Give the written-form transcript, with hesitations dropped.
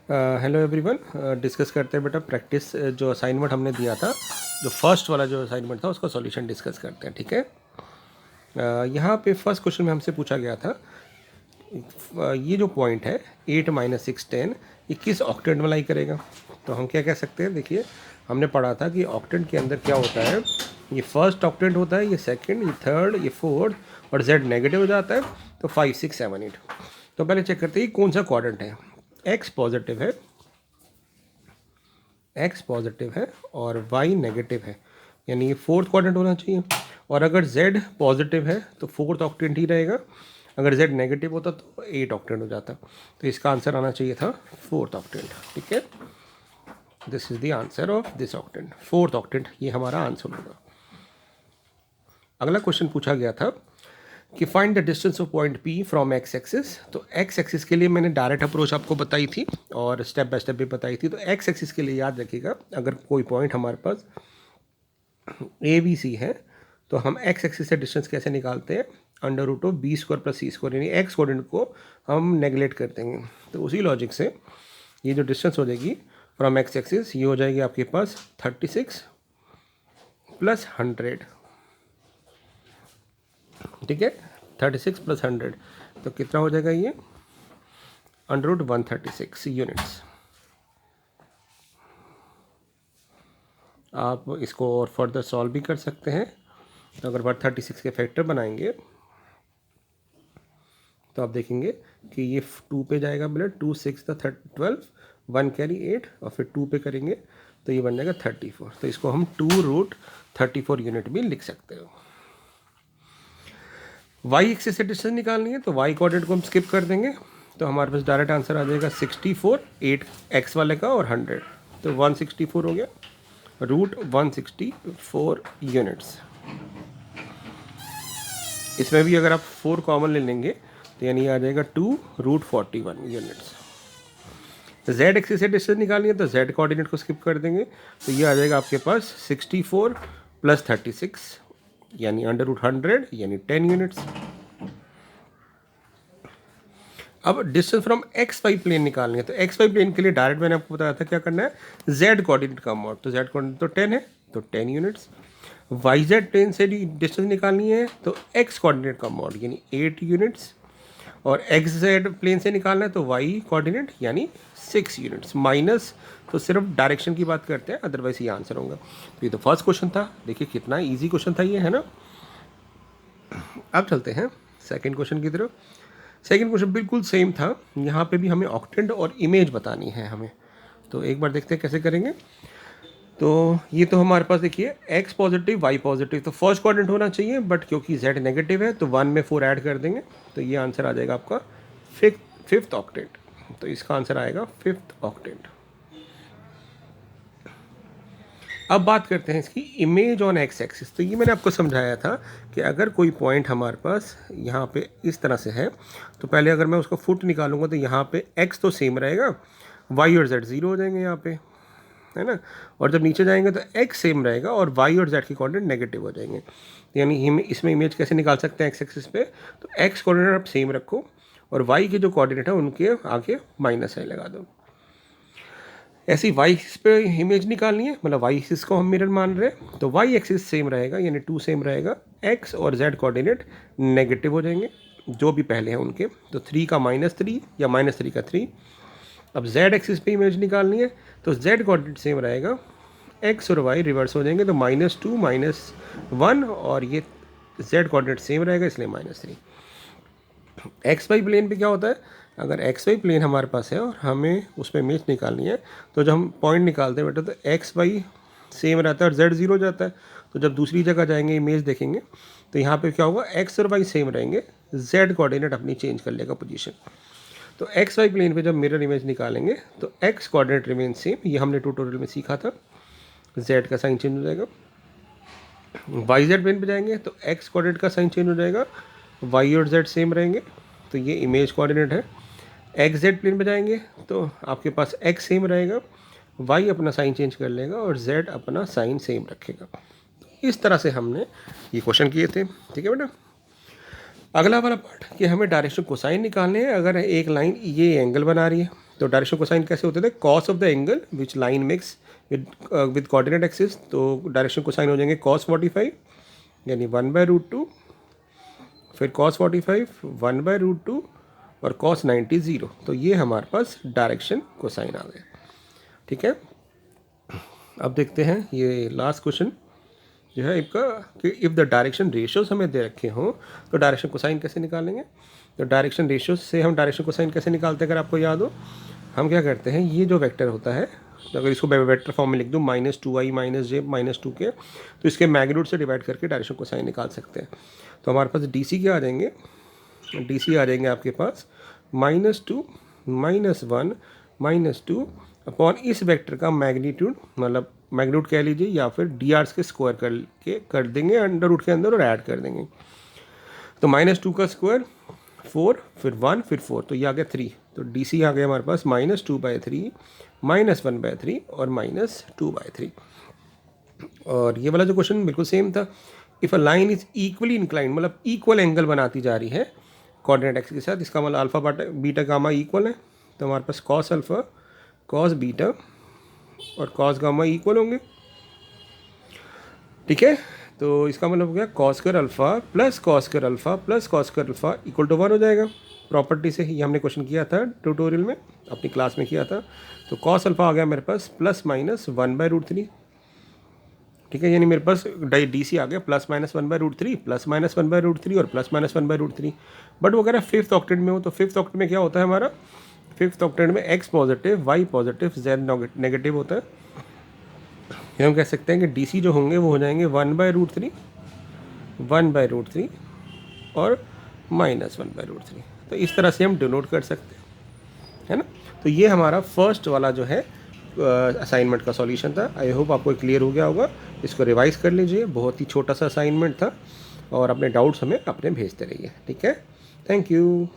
Hello everyone. Discuss करते हैं बेटा प्रैक्टिस जो असाइनमेंट हमने दिया था, जो फर्स्ट वाला जो असाइनमेंट था उसका सॉल्यूशन डिस्कस करते हैं, ठीक है। यहाँ पे फर्स्ट क्वेश्चन में हमसे पूछा गया था ये जो पॉइंट है 8 - 6 10 ये किस ऑक्टेंट में लाई करेगा। तो हम क्या कह सकते हैं, देखिए हमने पढ़ा था कि ऑक्टेंट के अंदर क्या होता है, ये फर्स्ट ऑक्टेंट होता है, ये सेकंड, ये थर्ड, ये फोर्थ और जेड नेगेटिव हो जाता है, तो 5 6 7 8। तो पहले चेक करते हैं कौन सा क्वाड्रेंट है। एक्स पॉजिटिव है, एक्स पॉजिटिव है और वाई नेगेटिव है, यानी ये फोर्थ क्वाड्रेंट होना चाहिए। और अगर जेड पॉजिटिव है तो फोर्थ ऑक्टेंट ही रहेगा, अगर जेड नेगेटिव होता तो 8 ऑक्टेंट हो जाता। तो इसका आंसर आना चाहिए था फोर्थ ऑक्टेंट, ठीक है। This is the answer of this octant, fourth octant ये हमारा आंसर होगा। अगला क्वेश्चन पूछा गया था कि find the distance of point P from x axis. तो एक्स एक्सिस के लिए मैंने डायरेक्ट अप्रोच आपको बताई थी और स्टेप बाय स्टेप भी बताई थी। तो एक्स एक्सिस के लिए याद रखिएगा, अगर कोई पॉइंट हमारे पास ए बी सी है तो हम एक्स एक्सिस से डिस्टेंस कैसे निकालते हैं, √b² + c², यानी एक्स कोऑर्डिनेट को हम नेगलेक्ट कर देंगे। तो उसी लॉजिक से ये जो डिस्टेंस हो जाएगी फ्रॉम एक्स एक्सिस, ये हो जाएगी आपके पास 36 + 100, ठीक है। 36 + 100 तो कितना हो जाएगा ये, √136 यूनिट्स। आप इसको और फर्दर सॉल्व भी कर सकते हैं। तो अगर 136 के फैक्टर बनाएंगे तो आप देखेंगे कि ये 2 पे जाएगा, बोले 2 6 12, 1 कैरी 8 और फिर 2 पे करेंगे तो ये बन जाएगा 34। तो इसको हम 2√34 यूनिट भी लिख सकते हो। वाई एक्सिस से डिस्टेंस निकालनी है तो वाई कोऑर्डिनेट को हम स्किप कर देंगे, तो हमारे पास डायरेक्ट आंसर आ जाएगा 64, 8 एक्स वाले का और 100, तो 164 हो गया, √164 यूनिट्स। इसमें भी अगर आप 4 कॉमन ले लेंगे तो यानी आ जाएगा 2√41 यूनिट्स। जेड एक्सिस से डिस्टेंस निकालनी है तो जेड कोऑर्डिनेट को स्किप कर देंगे, तो ये आ जाएगा आपके पास 64 + 36 यानी √100 यानी 10 यूनिट्स। अब distance from X Y plane निकालनी है तो एक्स वाई प्लेन के लिए डायरेक्ट मैंने आपको बताया था क्या करना है, जेड कोऑर्डिनेट का मॉड, तो जेड कोऑर्डिनेट तो 10 है तो 10 यूनिट्स। वाई जेड प्लेन से डिस्टेंस निकालनी है तो एक्स कोऑर्डिनेट का मॉड यानी 8 यूनिट्स, और एक्स जेड प्लेन से निकालना है तो वाई कोऑर्डिनेट यानी 6 यूनिट्स। माइनस तो सिर्फ डायरेक्शन की बात करते हैं, अदरवाइज ये आंसर होगा। तो ये तो फर्स्ट क्वेश्चन था, देखिए कितना ईजी क्वेश्चन था ये, है ना। अब चलते हैं सेकेंड क्वेश्चन की तरफ। सेकेंड क्वेश्चन बिल्कुल सेम था, यहाँ पे भी हमें ऑक्टेंट और इमेज बतानी है हमें। तो एक बार देखते हैं कैसे करेंगे। तो ये तो हमारे पास देखिए एक्स पॉजिटिव वाई पॉजिटिव, तो फर्स्ट क्वाड्रेंट होना चाहिए, बट क्योंकि जेड नेगेटिव है तो 1 में 4 ऐड कर देंगे, तो ये आंसर आ जाएगा आपका फिफ्थ ऑक्टेंट। तो इसका आंसर आएगा फिफ्थ ऑक्टेंट। अब बात करते हैं इसकी इमेज ऑन एक्स एक्सिस। तो ये मैंने आपको समझाया था कि अगर कोई पॉइंट हमारे पास यहाँ पे इस तरह से है तो पहले अगर मैं उसका फुट निकालूंगा तो यहाँ पे एक्स तो सेम रहेगा, वाई और जेड ज़ीरो हो जाएंगे यहाँ पे, है ना। और जब नीचे जाएंगे तो एक्स सेम रहेगा और वाई और जेड के कोऑर्डिनेट नेगेटिव हो जाएंगे। तो यानी हम इसमें इमेज कैसे निकाल सकते हैं एक्स एक्सिस पे, तो एक्स कोऑर्डिनेट आप सेम रखो और वाई के जो कोऑर्डिनेट है उनके आगे -i लगा दो। ऐसी वाई एक्सिस पे इमेज निकालनी है, मतलब वाई एक्सिस को हम मिरर मान रहे हैं, तो वाई एक्सिस सेम रहेगा यानी 2 सेम रहेगा, एक्स और जेड कोऑर्डिनेट नेगेटिव हो जाएंगे जो भी पहले हैं उनके, तो 3 का -3 या -3 का 3। अब जेड एक्सिस पे इमेज निकालनी है तो जेड कोऑर्डिनेट सेम रहेगा, एक्स और वाई रिवर्स हो जाएंगे, तो -2 -1 और ये जेड कोऑर्डिनेट सेम रहेगा इसलिए -3। एक्स वाई प्लेन पे क्या होता है, अगर एक्स वाई प्लेन हमारे पास है और हमें उस पर इमेज निकालनी है तो जब हम पॉइंट निकालते हैं बेटा तो एक्स वाई सेम रहता है और जेड ज़ीरो जाता है। तो जब दूसरी जगह जाएंगे इमेज देखेंगे तो यहाँ पे क्या होगा, एक्स और वाई सेम रहेंगे, जेड कोऑर्डिनेट अपनी चेंज कर लेगा पोजीशन। तो एक्स वाई प्लेन पे जब मिरर इमेज निकालेंगे तो एक्स कोऑर्डिनेट रिमेन सेम, ये हमने ट्यूटोरियल में सीखा था, जेड का साइन चेंज हो जाएगा। वाई जेड प्लेन पे जाएंगे तो एक्स कोऑर्डिनेट का साइन चेंज हो जाएगा, वाई और जेड सेम रहेंगे, तो ये इमेज कोऑर्डिनेट है। एक्स जेड प्लेन पे जाएंगे तो आपके पास एक्स सेम रहेगा, वाई अपना साइन चेंज कर लेगा और जेड अपना साइन सेम रखेगा। इस तरह से हमने ये क्वेश्चन किए थे, ठीक है बेटा। अगला वाला पार्ट कि हमें डायरेक्शन कोसाइन निकालने हैं। अगर एक लाइन ये एंगल बना रही है तो डायरेक्शन कोसाइन कैसे होते थे, cos of the angle which line makes with coordinate axis, तो डायरेक्शन कोसाइन हो जाएंगे कॉस 45 यानी 1/√2, फिर कॉस 45 1/√2 और कॉस 90 0। तो ये हमारे पास डायरेक्शन कोसाइन आ गया। ठीक है, अब देखते हैं ये लास्ट क्वेश्चन जो है इनका कि इफ़ द डायरेक्शन रेशियोज हमें दे रखे हों तो डायरेक्शन कोसाइन कैसे निकालेंगे। तो डायरेक्शन रेशियोज से हम डायरेक्शन कोसाइन कैसे निकालते हैं, अगर आपको याद हो, हम क्या करते हैं, ये जो वेक्टर होता है, तो अगर इसको वेक्टर फॉर्म में लिख दूँ -2i - j - 2k, तो इसके मैग्नीट्यूड से डिवाइड करके डायरेक्शन कोसाइन निकाल सकते हैं। तो हमारे पास डी सी क्या आ जाएंगे, डी सी आ जाएंगे आपके पास -2 -1 -2 अपॉन इस वेक्टर का मैग्नीट्यूड, मतलब मैग्नीट्यूड कह लीजिए, या फिर डी आर के स्क्वायर कर देंगे अंडर रूट के अंदर और ऐड कर देंगे। तो -2 का स्क्वायर 4, फिर 1, फिर 4, तो ये आ गया 3। तो डी सी आ गया हमारे पास -2/3 -1/3 और -2/3। और ये वाला जो क्वेश्चन बिल्कुल सेम था। If a line is equally incline, मतलब इक्वल एंगल बनाती जा रही है कोऑर्डिनेट एक्सिस के साथ, इसका मतलब अल्फा बीटा गामा इक्वल है, तो हमारे पास कॉस अल्फा कॉस बीटा और कॉस गामा इक्वल होंगे। ठीक है, तो इसका मतलब हो गया cos square alpha plus cos square alpha plus cos square alpha equal to 1 हो जाएगा। प्रॉपर्टी से ही हमने क्वेश्चन किया था ट्यूटोरियल में, अपनी क्लास में किया था। तो कॉस अल्फा आ गया मेरे पास +-1/√3। ठीक है, यानी मेरे पास डी सी आ गया +-1/√3 +-1/√3 और +-1/√3। बट वो अगर फिफ्थ ऑक्टेट में हो, तो फिफ्थ ऑक्टेट में क्या होता है हमारा, फिफ्थ ऑक्टेट में x positive y positive z negative होता है। फिर हम कह सकते हैं कि डी सी जो होंगे वो हो जाएंगे 1/√3 और -1/√3। तो इस तरह से हम डिनोट कर सकते हैं, है ना। तो ये हमारा फर्स्ट वाला जो है असाइनमेंट का सॉल्यूशन था। आई होप आपको क्लियर हो गया होगा। इसको रिवाइज कर लीजिए, बहुत ही छोटा सा असाइनमेंट था, और अपने डाउट्स हमें अपने भेजते रहिए। ठीक है, थैंक यू।